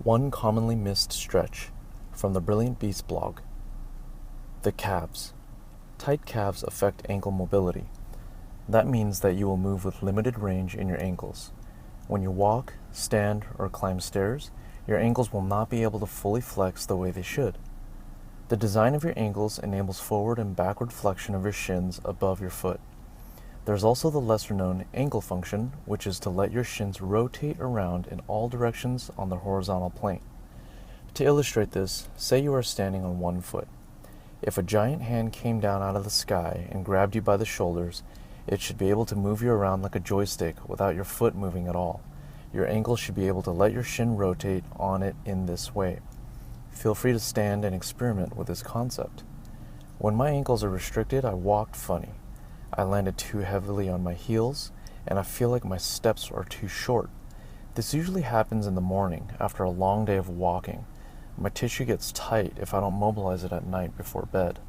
One commonly missed stretch from the Brilliant Beast blog. The calves. Tight calves affect ankle mobility. That means that you will move with limited range in your ankles. When you walk, stand, or climb stairs, your ankles will not be able to fully flex the way they should. The design of your ankles enables forward and backward flexion of your shins above your foot. There's also the lesser-known ankle function, which is to let your shins rotate around in all directions on the horizontal plane. To illustrate this, say you are standing on one foot. If a giant hand came down out of the sky and grabbed you by the shoulders, it should be able to move you around like a joystick without your foot moving at all. Your ankle should be able to let your shin rotate on it in this way. Feel free to stand and experiment with this concept. When my ankles are restricted, I walked funny. I landed too heavily on my heels, and I feel like my steps are too short. This usually happens in the morning after a long day of walking. My tissue gets tight if I don't mobilize it at night before bed.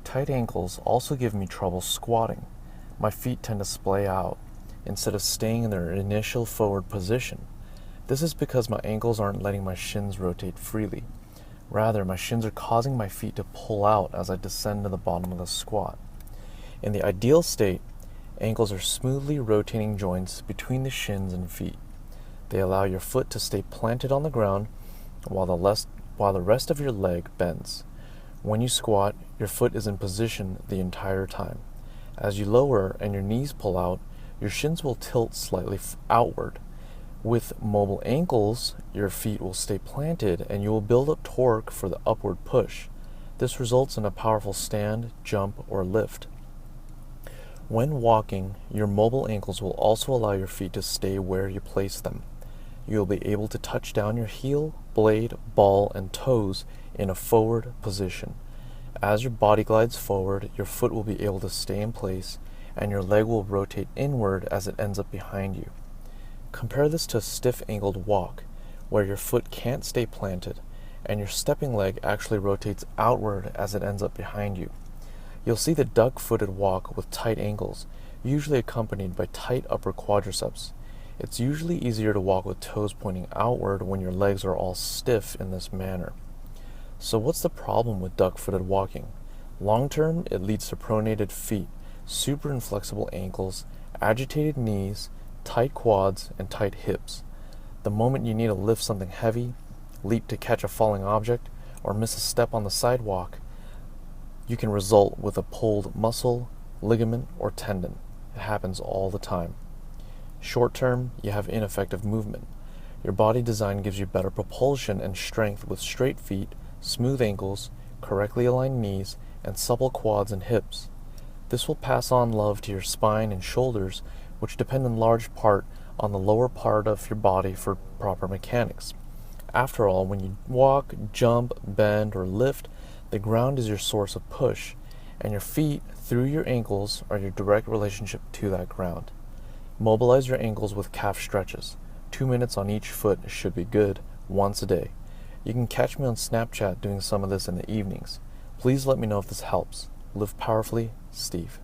Tight ankles also give me trouble squatting. My feet tend to splay out instead of staying in their initial forward position. This is because my ankles aren't letting my shins rotate freely. Rather, my shins are causing my feet to pull out as I descend to the bottom of the squat. In the ideal state, ankles are smoothly rotating joints between the shins and feet. They allow your foot to stay planted on the ground while the rest of your leg bends. When you squat, your foot is in position the entire time. As you lower and your knees pull out, your shins will tilt slightly outward. With mobile ankles, your feet will stay planted and you will build up torque for the upward push. This results in a powerful stand, jump, or lift. When walking, your mobile ankles will also allow your feet to stay where you place them. You will be able to touch down your heel, blade, ball, and toes in a forward position. As your body glides forward, your foot will be able to stay in place, and your leg will rotate inward as it ends up behind you. Compare this to a stiff-ankled walk, where your foot can't stay planted, and your stepping leg actually rotates outward as it ends up behind you. You'll see the duck-footed walk with tight ankles, usually accompanied by tight upper quadriceps. It's usually easier to walk with toes pointing outward when your legs are all stiff in this manner. So what's the problem with duck-footed walking? Long-term, it leads to pronated feet, super inflexible ankles, agitated knees, tight quads, and tight hips. The moment you need to lift something heavy, leap to catch a falling object, or miss a step on the sidewalk, you can result with a pulled muscle, ligament, or tendon. It happens all the time. Short term, you have ineffective movement. Your body design gives you better propulsion and strength with straight feet, smooth ankles, correctly aligned knees, and supple quads and hips. This will pass on love to your spine and shoulders, which depend in large part on the lower part of your body for proper mechanics. After all, when you walk, jump, bend, or lift, the ground is your source of push, and your feet, through your ankles, are your direct relationship to that ground. Mobilize your ankles with calf stretches. 2 minutes on each foot should be good, once a day. You can catch me on Snapchat doing some of this in the evenings. Please let me know if this helps. Live powerfully, Steve.